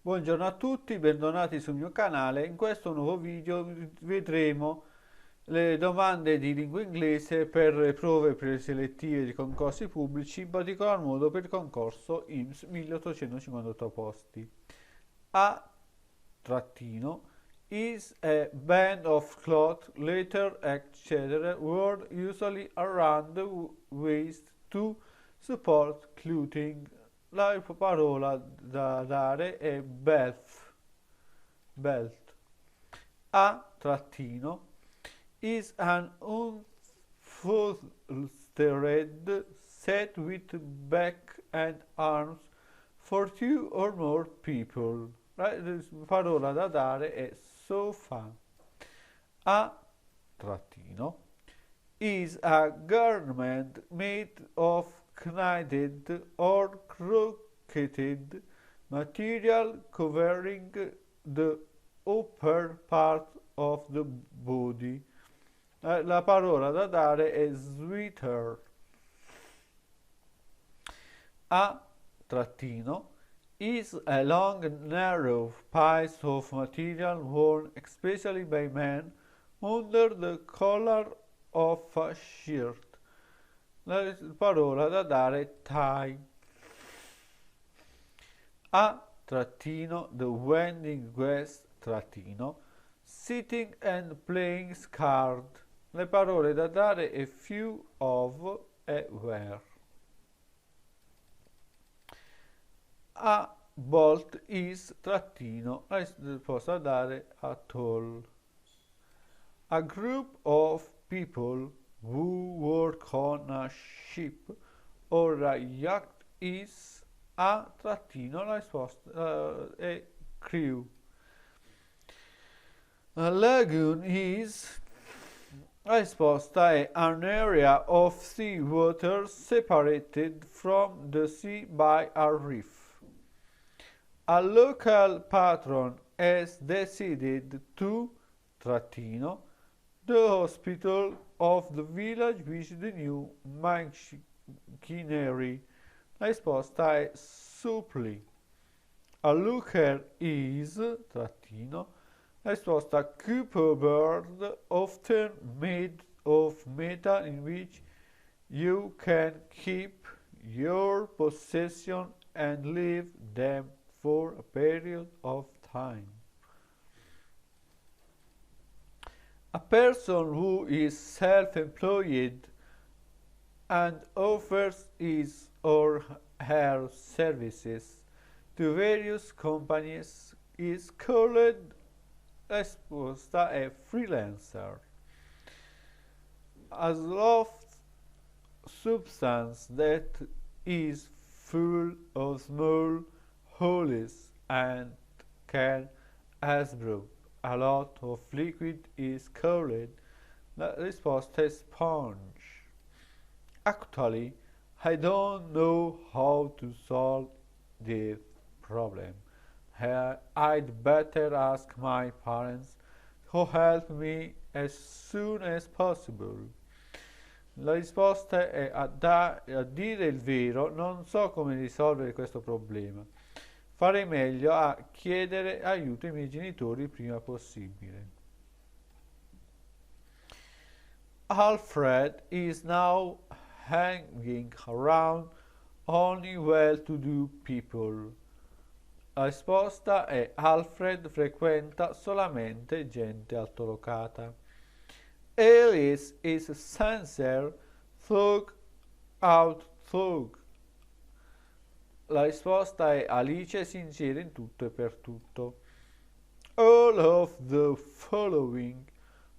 Buongiorno a tutti, bentornati sul mio canale. In questo nuovo video vedremo le domande di lingua inglese per le prove preselettive di concorsi pubblici, in particolar modo per il concorso IMSS 1858 posti. A trattino is a band of cloth, leather, etc. worn usually around the waist to support clothing. La parola da dare è belt. A trattino is an unfolded set with back and arms for two or more people. La parola da dare è sofa. A trattino is a garment made of knitted or crocketed material covering the upper part of the body. La parola da dare è sweater. A trattino is a long narrow piece of material worn especially by men under the collar of a shirt. La parola da dare è tie. A trattino the wedding guest trattino sitting and playing card. Le parole da dare è few of e where. A bolt is trattino, la risposta da dare at all. A group of people who work on a ship or a yacht is a trattino, la risposta è crew. A lagoon is, la risposta è an area of sea water separated from the sea by a reef. A local patron has decided to trattino the hospital of the village with the new machinery. La risposta è supply. A looker is trattino. La risposta cupboard often made of metal in which you can keep your possession and leave them for a period of time. A person who is self-employed and offers his or her services to various companies is called, la risposta è freelancer. A soft substance that is full of small holes and can absorb a lot of liquid is called, la risposta è sponge. Actually, I don't know how to solve this problem. I'd better ask my parents to help me as soon as possible. La risposta è a dire il vero, non so come risolvere questo problema. Farei meglio a chiedere aiuto ai miei genitori il prima possibile. Alfred is now hanging around only well-to-do people. La risposta è Alfred frequenta solamente gente altolocata. Alice is sincere, thug out thug. La risposta è Alice è sincera in tutto e per tutto. All of the following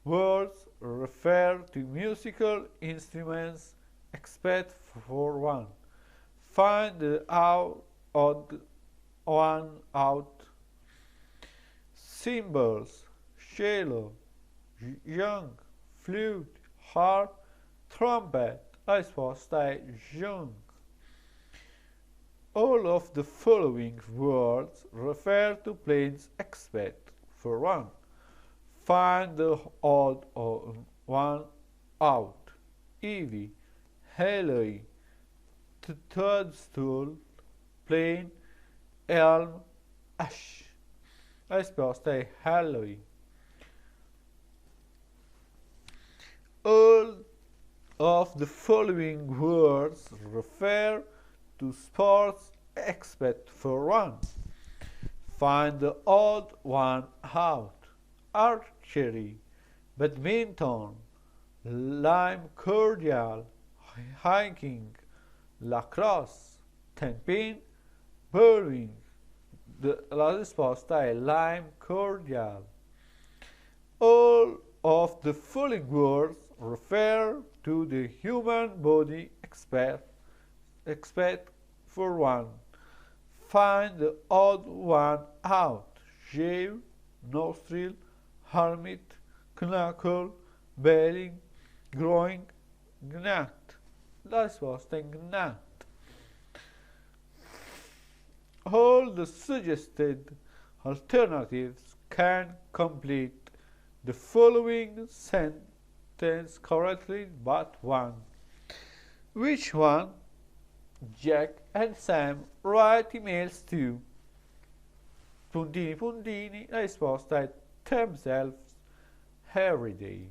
words refer to musical instruments except for one. Find the odd one out. Cymbals, cello, young, flute, harp, trumpet. La risposta è young. All of the following words refer to planes except for one. Find the odd one out. Ivy, Halley, toadstool, plain, elm, ash. La risposta è Halley. All of the following words refer to sports except for one. Find the odd one out. Archery, badminton, lime cordial, hiking, lacrosse, tenpin, bowling. La risposta è lime cordial. All of the following words refer to the human body except for one. Find the odd one out. Shave, nostril, helmet, knuckle, belly, groin, gnat. La risposta è gnat. All the suggested alternatives can complete the following sentence correctly but one. Which one? Jack and Sam write emails to. Puntini puntini, la risposta è themselves every day.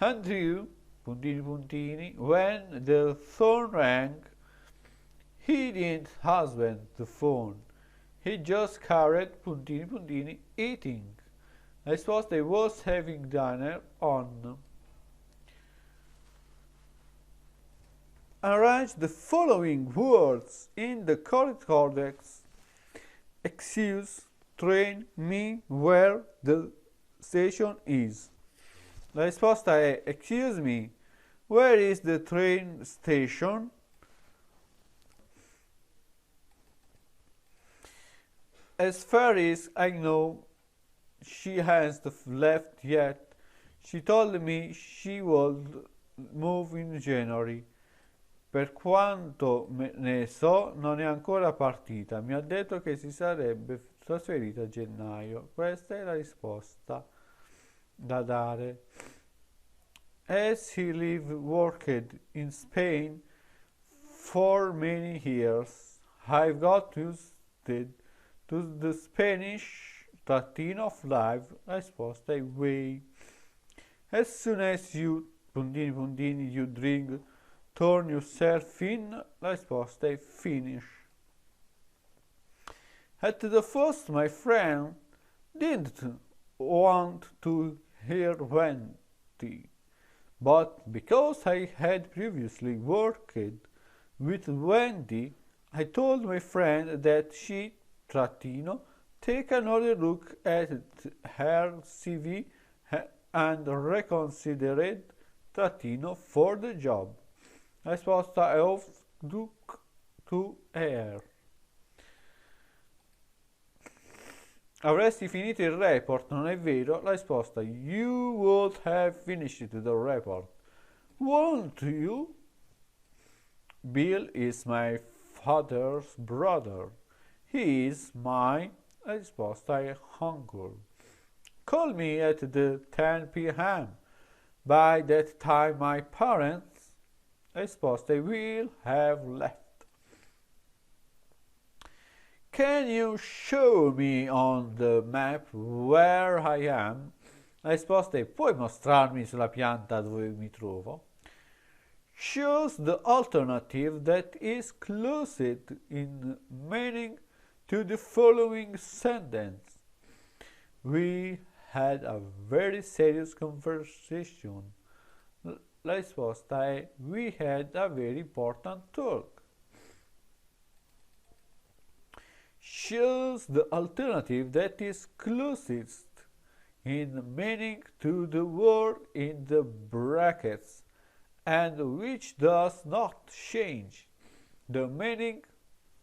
Andrew, puntini puntini, when the phone rang, he didn't answer the phone. He just carried puntini puntini eating. La risposta è was having dinner on. Arrange the following words in the correct context. Excuse, train me where the station is. La risposta è excuse me, where is the train station? As far as I know, she hasn't left yet. She told me she would move in January. Per quanto ne so, non è ancora partita. Mi ha detto che si sarebbe trasferita a gennaio. Questa è la risposta da dare. As he worked in Spain for many years, I've got used to the Spanish routine of life. La risposta è way. As soon as you, puntini puntini, you drink, turn yourself in, la risposta è finish. At the first, my friend didn't want to hear Wendy, but because I had previously worked with Wendy, I told my friend that she, trattino, take another look at her CV and reconsidered, trattino, for the job. La risposta è of look to her. Avresti finito il report, non è vero? La risposta you would have finished the report. Won't you? Bill is my father's brother. He is my, la risposta è uncle. Call me at the 10 p.m. By that time my parents, la risposta è will have left. Can you show me on the map where I am? La risposta è puoi mostrarmi sulla pianta dove mi trovo? Choose the alternative that is closest in meaning to the following sentence. We had a very serious conversation. La risposta è we had a very important talk. Choose the alternative that is closest in meaning to the word in the brackets and which does not change the meaning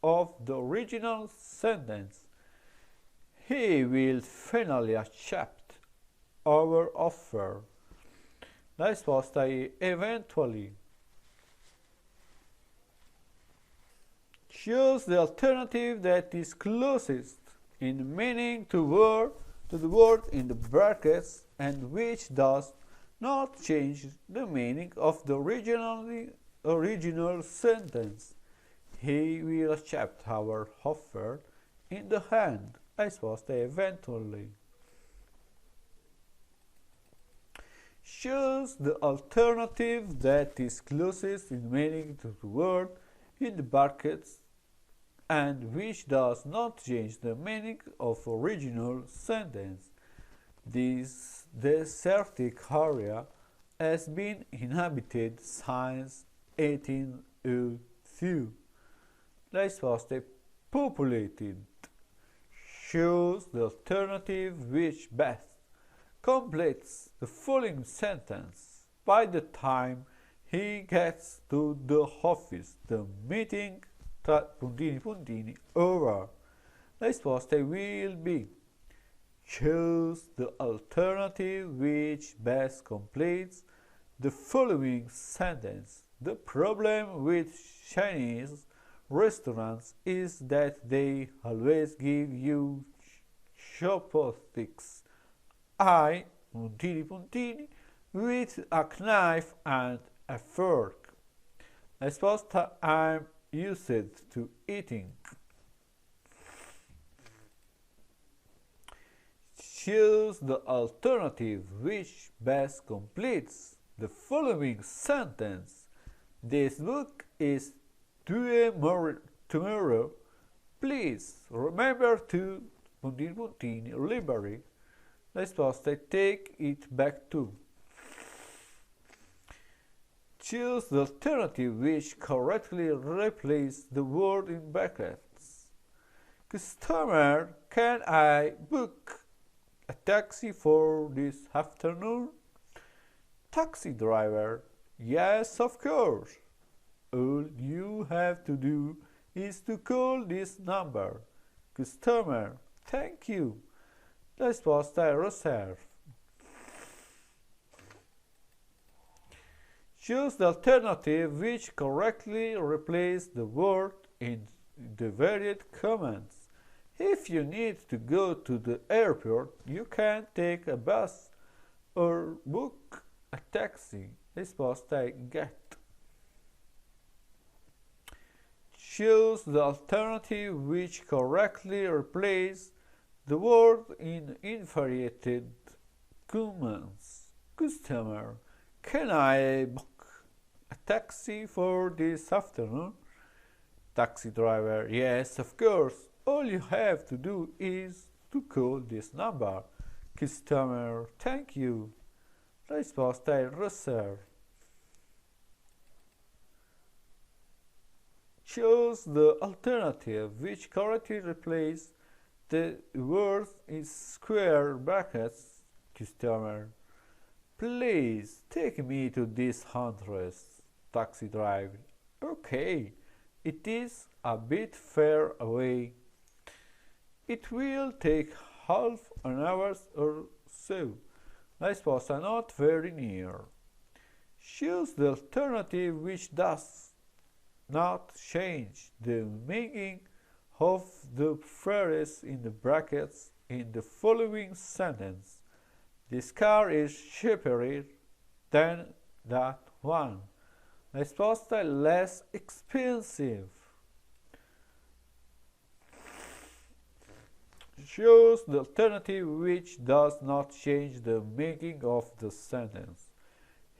of the original sentence. He will finally accept our offer. La risposta è eventually. Choose the alternative that is closest in meaning to to the word in the brackets and which does not change the meaning of the original sentence. He will accept our offer in the end, I suppose they eventually. Choose the alternative that is closest in meaning to the word in the brackets and which does not change the meaning of original sentence. This desertic area has been inhabited since 1802. This was populated. Choose the alternative which best completes the following sentence. By the time he gets to the office, the meeting over. La risposta will be. Choose the alternative which best completes the following sentence. The problem with Chinese restaurants is that they always give you chopsticks. With a knife and a fork. I suppose I'm used to eating. Choose the alternative which best completes the following sentence. This book is due tomorrow. Please remember to library. Risposta take it back to. Choose the alternative which correctly replaces the word in brackets. Customer, can I book a taxi for this afternoon? Taxi driver, yes, of course. All you have to do is to call this number. Customer, thank you. Risposta reserve. Choose the alternative which correctly replaces the word in the varied commands. If you need to go to the airport, you can take a bus or book a taxi. Risposta get. Choose the alternative which correctly replaces the word in invariated commands. Customer, can I book a taxi for this afternoon? Taxi driver, yes, of course. All you have to do is to call this number. Customer, thank you. Risposta reserve. Choose the alternative which correctly replaces the word in square brackets. Customer, please take me to this address. Taxi driver, okay, it is a bit far away. It will take half an hour or so. Risposta not very near. Choose the alternative which does not change the meaning of the phrase in the brackets in the following sentence. This car is cheaper than that one. Risposta less expensive. Choose the alternative which does not change the meaning of the sentence.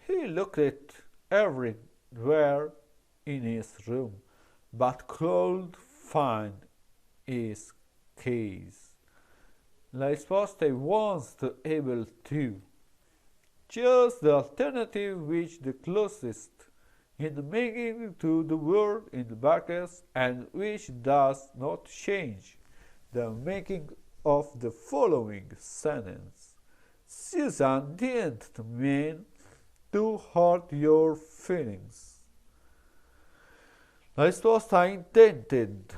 He looked everywhere in his room, but couldn't find his keys. La risposta was able to. Choose the alternative which the closest in the meaning to the word in the brackets and which does not change the meaning of the following sentence. Susan didn't mean to hurt your feelings. La risposta intended.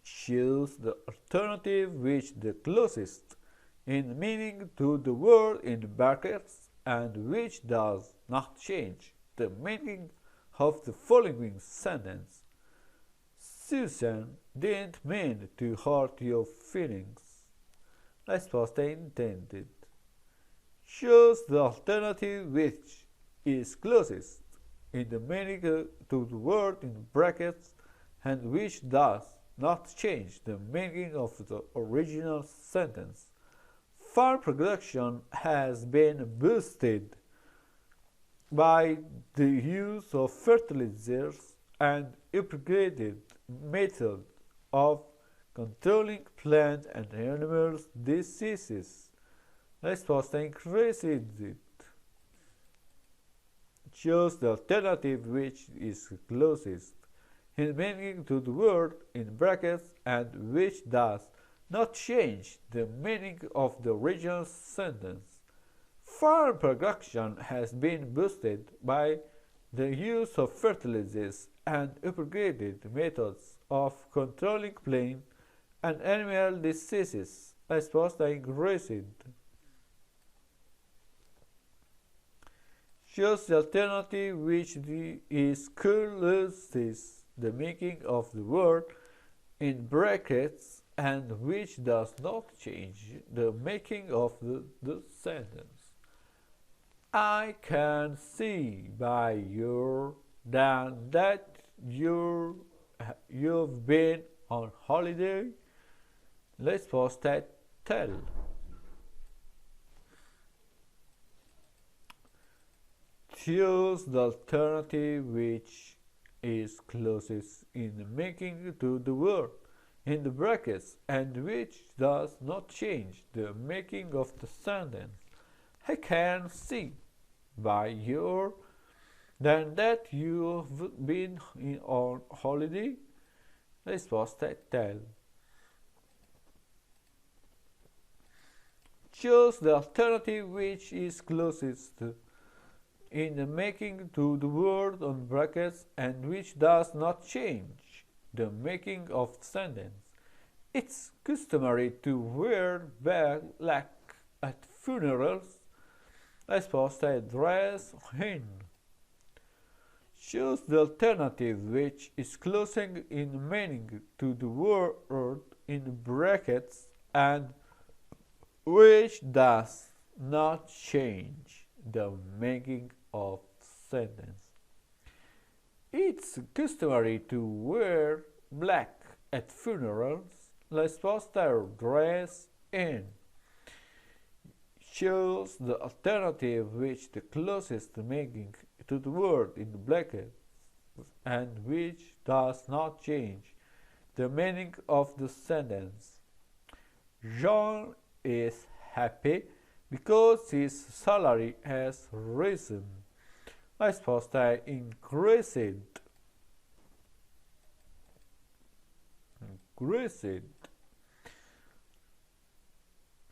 Choose the alternative which the closest in meaning to the word in the brackets and which does not change the meaning of the following sentence. Susan didn't mean to hurt your feelings. Risposta intended. Choose the alternative which is closest in the meaning to the word in brackets and which does not change the meaning of the original sentence. Farm production has been boosted by the use of fertilizers and upgraded methods of controlling plant and animal diseases. Risposta increased it. Choose the alternative which is closest in meaning to the word in brackets and which does not change the meaning of the original sentence. Farm production has been boosted by the use of fertilizers and upgraded methods of controlling plant and animal diseases. Risposta increased. Choose the alternative which is closest the meaning of the word in brackets and which does not change the making of the sentence. I can see by your than that you've been on holiday. Risposta tell. Choose the alternative which is closest in the making to the word in the brackets and which does not change the making of the sentence. I can see by your than that you've been on holiday. Risposta tell. Choose the alternative which is closest in the making to the word on brackets and which does not change the making of the sentence. It's customary to wear black at funerals. Risposta dress in. Choose the alternative which is closing in meaning to the word in brackets and which does not change the making of sentence. It's customary to wear black at funerals. Risposta dress in. Choose the alternative which the closest making to the word in brackets and which does not change the meaning of the sentence. John is happy because his salary has risen. Risposta increased.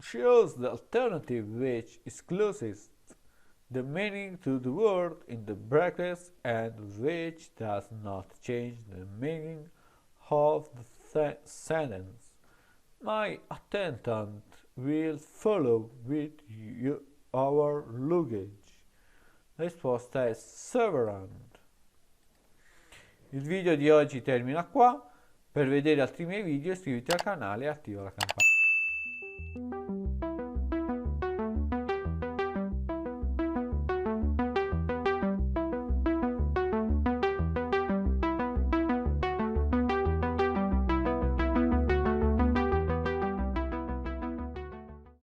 Choose the alternative which is closest the meaning to the word in the brackets and which does not change the meaning of the sentence. My attendant will follow with our luggage. Risposta è severand. Il video di oggi termina qua. Per vedere altri miei video iscriviti al canale e attiva la campanella.